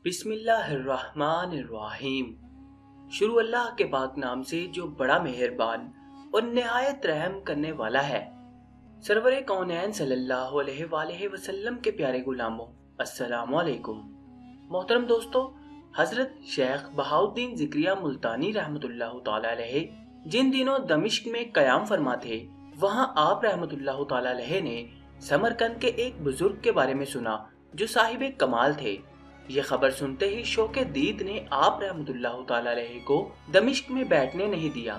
بسم اللہ الرحمن الرحیم۔ شروع اللہ کے پاک نام سے جو بڑا مہربان اور نہایت رحم کرنے والا ہے۔ سرور کونین صلی اللہ علیہ وآلہ وسلم کے پیارے غلاموں، السلام علیکم۔ محترم دوستو، حضرت شیخ بہاؤالدین ذکریہ ملتانی رحمۃ اللہ تعالی علیہ جن دنوں دمشق میں قیام فرما تھے، وہاں آپ رحمۃ اللہ تعالی علیہ نے سمرقند کے ایک بزرگ کے بارے میں سنا جو صاحب کمال تھے۔ یہ خبر سنتے ہی شوق دید نے آپ رحمۃ اللہ تعالی علیہ کو دمشق میں بیٹھنے نہیں دیا۔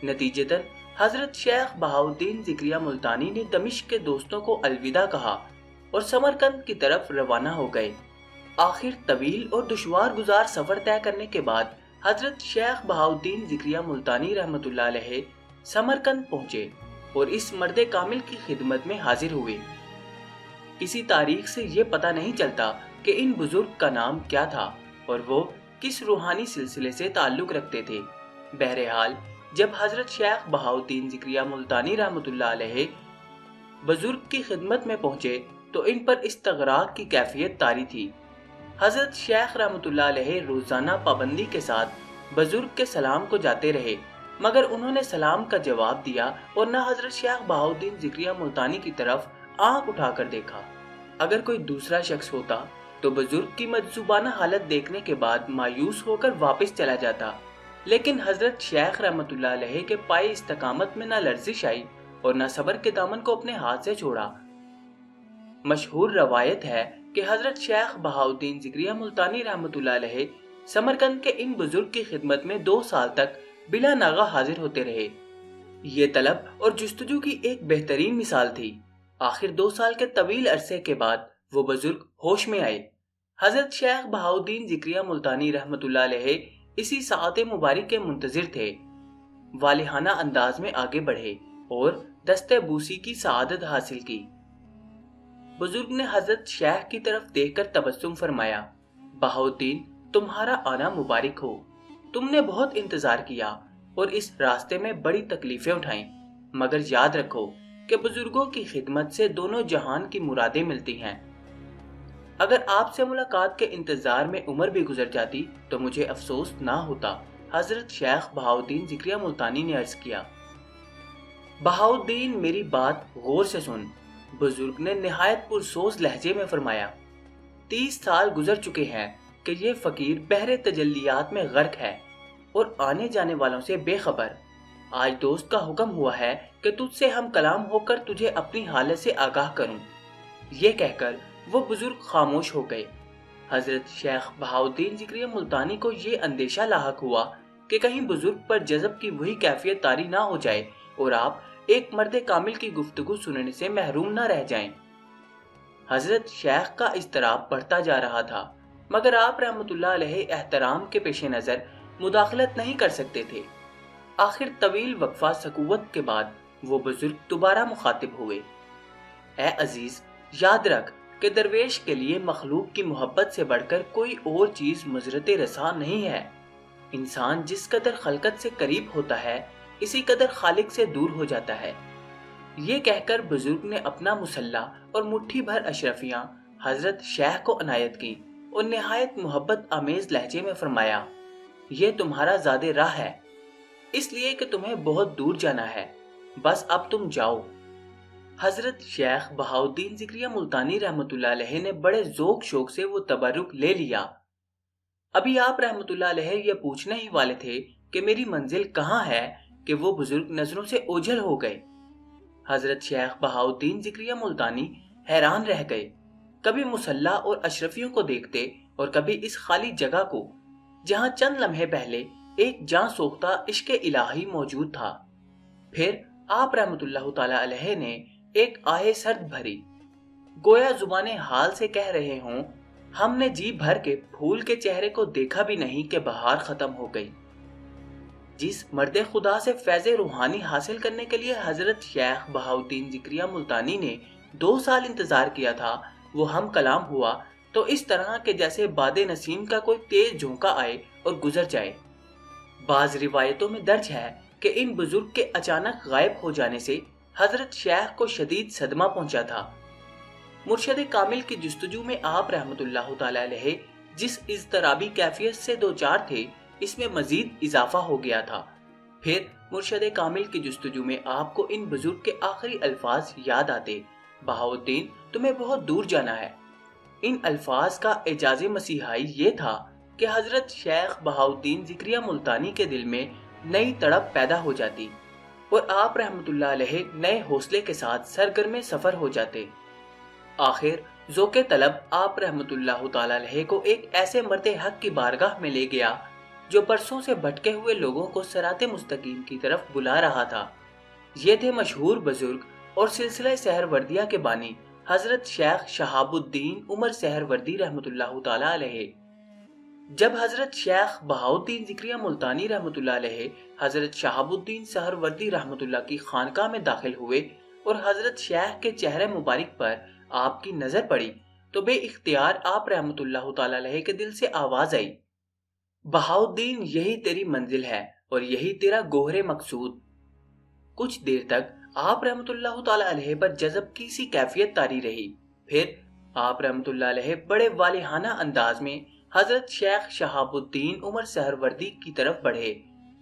نتیجتاً حضرت شیخ بہاؤالدین ذکریہ ملتانی نے دمشق کے دوستوں کو الوداع کہا اور سمرقند کی طرف روانہ ہو گئے۔ آخر طویل اور دشوار گزار سفر طے کرنے کے بعد حضرت شیخ بہاؤالدین ذکریہ ملتانی رحمۃ اللہ علیہ سمرقند پہنچے اور اس مرد کامل کی خدمت میں حاضر ہوئے۔ کسی تاریخ سے یہ پتہ نہیں چلتا کہ ان بزرگ کا نام کیا تھا اور وہ کس روحانی سلسلے سے تعلق رکھتے تھے۔ بہرحال جب حضرت شیخ بہاؤالدین ذکریہ ملتانی رحمۃ اللہ علیہ بزرگ کی خدمت میں پہنچے تو ان پر استغراق کی کیفیت طاری تھی۔ حضرت شیخ رحمۃ اللہ علیہ روزانہ پابندی کے ساتھ بزرگ کے سلام کو جاتے رہے، مگر انہوں نے سلام کا جواب دیا اور نہ حضرت شیخ بہاؤالدین ذکریہ ملتانی کی طرف آنکھ اٹھا کر دیکھا۔ اگر کوئی دوسرا شخص ہوتا تو بزرگ کی مجذوبانہ حالت دیکھنے کے بعد مایوس ہو کر واپس چلا جاتا، لیکن حضرت شیخ رحمۃ اللہ علیہ کے پائے استقامت میں نہ لرزش آئی اور نہ صبر کے دامن کو اپنے ہاتھ سے چھوڑا۔ مشہور روایت ہے کہ حضرت شیخ بہاؤالدین ذکریہ ملتانی رحمۃ اللہ علیہ سمرقند کے ان بزرگ کی خدمت میں 2 سال تک بلا ناغہ حاضر ہوتے رہے۔ یہ طلب اور جستجو کی ایک بہترین مثال تھی۔ آخر 2 سال کے طویل عرصے کے بعد وہ بزرگ ہوش میں آئے۔ حضرت شیخ بہاؤالدین ذکریہ ملتانی رحمۃ اللہ علیہ اسی ساعت مبارک کے منتظر تھے۔ والہانہ انداز میں آگے بڑھے اور دستِ بوسی کی سعادت حاصل کی۔ بزرگ نے حضرت شیخ کی طرف دیکھ کر تبسم فرمایا، بہاؤالدین تمہارا آنا مبارک ہو۔ تم نے بہت انتظار کیا اور اس راستے میں بڑی تکلیفیں اٹھائیں، مگر یاد رکھو کہ بزرگوں کی خدمت سے دونوں جہان کی مرادیں ملتی ہیں۔ اگر آپ سے ملاقات کے انتظار میں عمر بھی گزر جاتی تو مجھے افسوس نہ ہوتا، حضرت شیخ بہاؤالدین ذکریہ ملتانی نے عرض کیا۔ بہاؤالدین میری بات غور سے سن، بزرگ نے نہایت پرسوز لہجے میں فرمایا۔ 30 سال گزر چکے ہیں کہ یہ فقیر بحر تجلیات میں غرق ہے اور آنے جانے والوں سے بے خبر۔ آج دوست کا حکم ہوا ہے کہ تجھ سے ہم کلام ہو کر تجھے اپنی حالت سے آگاہ کروں۔ یہ کہہ کر وہ بزرگ خاموش ہو گئے۔ حضرت شیخ بہاؤالدین ذکریہ ملتانی کو یہ اندیشہ لاحق ہوا کہ کہیں بزرگ پر جذب کی وہی کیفیت طاری نہ ہو جائے اور آپ ایک مرد کامل کی گفتگو سننے سے محروم نہ رہ جائیں۔ حضرت شیخ کا اضطراب بڑھتا جا رہا تھا، مگر آپ رحمۃ اللہ علیہ احترام کے پیش نظر مداخلت نہیں کر سکتے تھے۔ آخر طویل وقفہ سکوت کے بعد وہ بزرگ دوبارہ مخاطب ہوئے۔ اے عزیز، یاد رکھ کہ درویش کے لیے مخلوق کی محبت سے بڑھ کر کوئی اور چیز مضرت رساں نہیں ہے۔ انسان جس قدر خلقت سے قریب ہوتا ہے، اسی قدر خالق سے دور ہو جاتا ہے۔ یہ کہہ کر بزرگ نے اپنا مسلح اور مٹھی بھر اشرفیاں حضرت شیخ کو عنایت کی اور نہایت محبت آمیز لہجے میں فرمایا، یہ تمہارا زاد راہ ہے، اس لیے کہ تمہیں بہت دور جانا ہے، بس اب تم جاؤ۔ حضرت شیخ بہاؤالدین ذکریہ ملتانی رحمۃ اللہ علیہ نے بڑے ذوق شوق سے وہ تبرک لے لیا۔ ابھی آپ رحمۃ اللہ علیہ یہ پوچھنے ہی والے تھے کہ میری منزل کہاں ہے کہ وہ بزرگ نظروں سے اوجھل ہو گئے۔ حضرت شیخ بہاؤالدین ذکریہ ملتانی حیران رہ گئے، کبھی مسلح اور اشرفیوں کو دیکھتے اور کبھی اس خالی جگہ کو جہاں چند لمحے پہلے ایک جاں سوختہ عشق الہی موجود تھا۔ پھر آپ رحمۃ اللہ تعالی علیہ نے ایک آہ سرد بھری، گویا زبان حال سے کہہ رہے ہوں، ہم نے جی بھر کے پھول کے چہرے کو دیکھا بھی نہیں کہ بہار ختم ہو گئی۔ جس مرد خدا سے فیض روحانی حاصل کرنے کے لیے حضرت شیخ بہاؤالدین ذکریہ ملتانی نے 2 سال انتظار کیا تھا، وہ ہم کلام ہوا تو اس طرح کہ جیسے باد نسیم کا کوئی تیز جھونکا آئے اور گزر جائے۔ بعض روایتوں میں درج ہے کہ ان بزرگ کے اچانک غائب ہو جانے سے حضرت شیخ کو شدید صدمہ پہنچا تھا۔ مرشد کامل کی جستجو میں آپ رحمۃ اللہ تعالی علیہ جس اضطرابی کیفیت سے دوچار تھے اس میں مزید اضافہ ہو گیا تھا۔ پھر مرشد کامل کی جستجو میں آپ کو ان بزرگ کے آخری الفاظ یاد آتے، بہاؤالدین تمہیں بہت دور جانا ہے۔ ان الفاظ کا اعجاز مسیحائی یہ تھا کہ حضرت شیخ بہاؤالدین ذکریہ ملتانی کے دل میں نئی تڑپ پیدا ہو جاتی اور آپ رحمت اللہ علیہ نئے حوصلے کے ساتھ سرگرم سفر ہو جاتے۔ آخر ذوق طلب آپ رحمت اللہ تعالی علیہ کو ایک ایسے مرد حق کی بارگاہ میں لے گیا جو برسوں سے بھٹکے ہوئے لوگوں کو صراط مستقیم کی طرف بلا رہا تھا۔ یہ تھے مشہور بزرگ اور سلسلہ سہروردیہ کے بانی حضرت شیخ شہاب الدین عمر سہروردی رحمت اللہ تعالی علیہ۔ جب حضرت شیخ بہاؤالدین ذکریہ ملتانی رحمت اللہ علیہ حضرت شہاب الدین سہروردی رحمت اللہ کی خانقاہ میں داخل ہوئے اور حضرت شیخ کے چہرے مبارک پر آپ کی نظر پڑی تو بے اختیار آپ رحمت اللہ تعالی علیہ کے دل سے آواز آئی، بہاؤالدین یہی تیری منزل ہے اور یہی تیرا گوہر مقصود۔ کچھ دیر تک آپ رحمت اللہ تعالی علیہ پر جذب کی سی کیفیت طاری رہی، پھر آپ رحمت اللہ علیہ بڑے والہانہ انداز میں حضرت شیخ شہاب الدین عمر سہروردی کی طرف بڑھے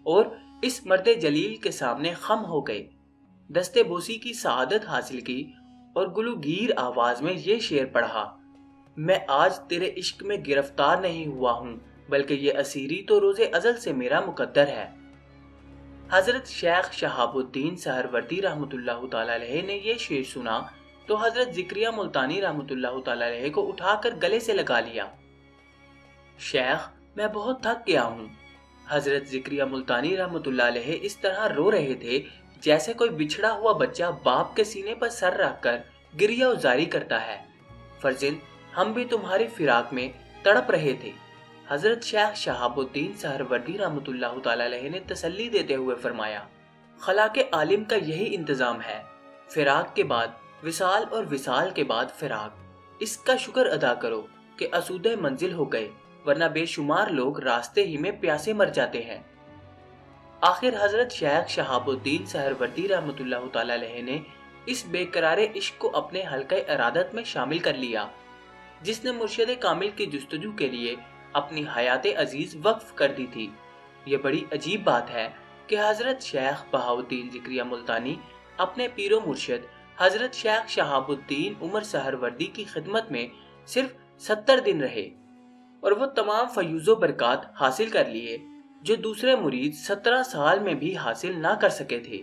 اور اس مرد جلیل کے سامنے خم ہو گئے، دستے بوسی کی سعادت حاصل کی اور گلوگیر آواز میں یہ شعر پڑھا، میں آج تیرے عشق میں گرفتار نہیں ہوا ہوں بلکہ یہ اسیری تو روز ازل سے میرا مقدر ہے۔ حضرت شیخ شہاب الدین سہروردی رحمت اللہ تعالی علیہ نے یہ شعر سنا تو حضرت ذکریہ ملتانی رحمت اللہ تعالی علیہ کو اٹھا کر گلے سے لگا لیا۔ شیخ میں بہت تھک گیا ہوں۔ حضرت ذکریہ ملتانی رحمت اللہ علیہ اس طرح رو رہے تھے جیسے کوئی بچھڑا ہوا بچہ باپ کے سینے پر سر رکھ کر گریہ ازاری کرتا ہے۔ فرزند ہم بھی تمہاری فراق میں تڑپ رہے تھے۔ حضرت شیخ شہاب الدین سہروردی رحمت اللہ تعالی علیہ نے تسلی دیتے ہوئے فرمایا، خلا کے عالم کا یہی انتظام ہے، فراق کے بعد وصال اور وصال کے بعد فراق۔ اس کا شکر ادا کرو کہ اسودہ منزل ہو گئے، ورنہ بے شمار لوگ راستے ہی میں پیاسے مر جاتے ہیں۔ آخر حضرت شیخ شہاب الدین سہروردی رحمت اللہ تعالی علیہ نے اس بے قرار عشق کو اپنے حلقہ ارادت میں شامل کر لیا، جس نے مرشد کامل کی جستجو کے لیے اپنی حیات عزیز وقف کر دی تھی۔ یہ بڑی عجیب بات ہے کہ حضرت شیخ بہاؤالدین ذکریہ ملتانی اپنے پیر و مرشد حضرت شیخ شہاب الدین عمر سہروردی کی خدمت میں صرف 70 دن رہے اور وہ تمام فیوز و برکات حاصل کر لیے جو دوسرے مرید 17 سال میں بھی حاصل نہ کر سکے تھے۔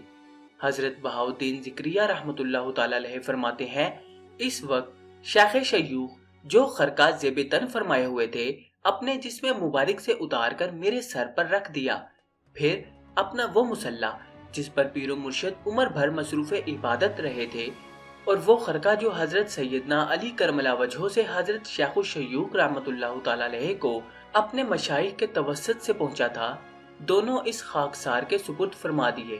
حضرت بہاؤالدین ذکریہ رحمت اللہ تعالی علیہ فرماتے ہیں، اس وقت شیخ شیوخ جو خرقہ زیب تن فرمائے ہوئے تھے اپنے جسم مبارک سے اتار کر میرے سر پر رکھ دیا، پھر اپنا وہ مصلہ جس پر پیر و مرشد عمر بھر مصروف عبادت رہے تھے اور وہ خرقہ جو حضرت سیدنا علی کرم اللہ وجہہ سے حضرت شیخ الشیوخ رحمت اللہ تعالی علیہ کو اپنے مشائخ کے توسط سے پہنچا تھا، دونوں اس خاکسار کے سپرد فرما دیے۔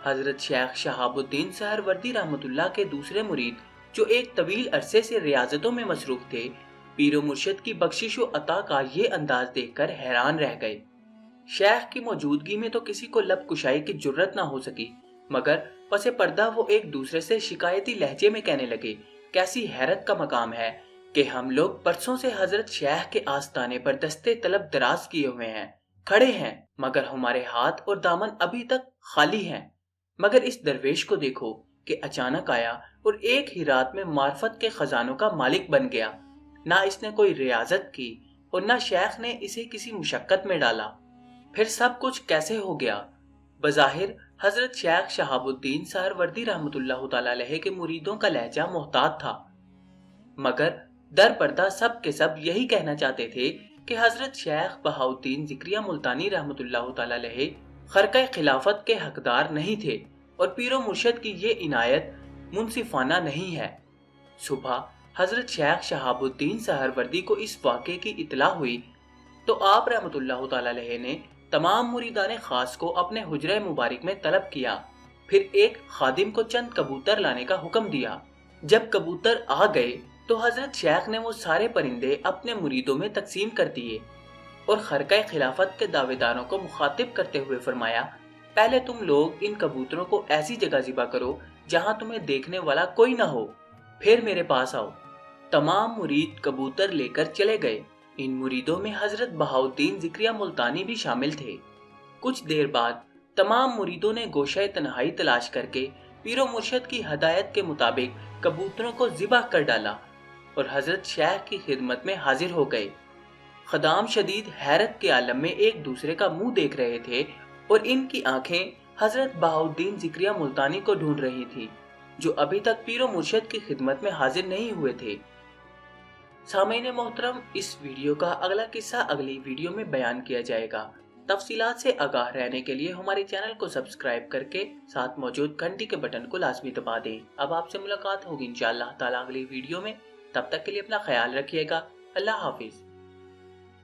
حضرت شیخ شہاب الدین سہروردی رحمت اللہ کے دوسرے مرید جو ایک طویل عرصے سے ریاضتوں میں مصروف تھے، پیر و مرشد کی بخشش و عطا کا یہ انداز دیکھ کر حیران رہ گئے۔ شیخ کی موجودگی میں تو کسی کو لب کشائی کی جرت نہ ہو سکی، مگر پس پردہ وہ ایک دوسرے سے شکایتی لہجے میں کہنے لگے، کیسی حیرت کا مقام ہے کہ ہم لوگ برسوں سے حضرت شیخ کے آستانے پر دستے طلب دراز کیے ہوئے ہیں، کھڑے ہیں، مگر ہمارے ہاتھ اور دامن ابھی تک خالی ہیں، مگر اس درویش کو دیکھو کہ اچانک آیا اور ایک ہی رات میں معرفت کے خزانوں کا مالک بن گیا، نہ اس نے کوئی ریاضت کی اور نہ شیخ نے اسے کسی مشقت میں ڈالا، پھر سب کچھ کیسے ہو گیا؟ بظاہر حضرت شیخ شہاب الدین سہروردی رحمت اللہ تعالی علیہ کے مریدوں کا لہجہ محتاط تھا، مگر در پردہ سب کے سب یہی کہنا چاہتے تھے کہ حضرت شیخ بہاؤالدین ذکریہ ملتانی رحمت اللہ تعالی علیہ خرقہ خلافت کے حقدار نہیں تھے اور پیر و مرشد کی یہ عنایت منصفانہ نہیں ہے۔ صبح حضرت شیخ شہاب الدین سہروردی کو اس واقعے کی اطلاع ہوئی تو آپ رحمت اللہ تعالی علیہ نے تمام مریدان خاص کو اپنے حجرہ مبارک میں طلب کیا، پھر ایک خادم کو چند کبوتر لانے کا حکم دیا۔ جب کبوتر آ گئے تو حضرت شیخ نے وہ سارے پرندے اپنے مریدوں میں تقسیم کر دیے اور خرقہ خلافت کے دعوے داروں کو مخاطب کرتے ہوئے فرمایا، پہلے تم لوگ ان کبوتروں کو ایسی جگہ ذبح کرو جہاں تمہیں دیکھنے والا کوئی نہ ہو، پھر میرے پاس آؤ۔ تمام مرید کبوتر لے کر چلے گئے۔ ان مریدوں میں حضرت بہاؤالدین ذکریہ ملتانی بھی شامل تھے۔ کچھ دیر بعد تمام مریدوں نے گوشہ تنہائی تلاش کر کے پیر و مرشد کی ہدایت کے مطابق کبوتروں کو ذبح کر ڈالا اور حضرت شیخ کی خدمت میں حاضر ہو گئے۔ خدام شدید حیرت کے عالم میں ایک دوسرے کا منہ دیکھ رہے تھے اور ان کی آنکھیں حضرت بہاؤالدین ذکریہ ملتانی کو ڈھونڈ رہی تھی، جو ابھی تک پیر و مرشد کی خدمت میں حاضر نہیں ہوئے تھے۔ سامعین محترم، اس ویڈیو کا اگلا قصہ اگلی ویڈیو میں بیان کیا جائے گا۔ تفصیلات سے آگاہ رہنے کے لیے ہمارے چینل کو سبسکرائب کر کے ساتھ موجود گھنٹی کے بٹن کو لازمی دبا دیں۔ اب آپ سے ملاقات ہوگی انشاءاللہ تعالی اگلی ویڈیو میں۔ تب تک کے لیے اپنا خیال رکھیے گا۔ اللہ حافظ۔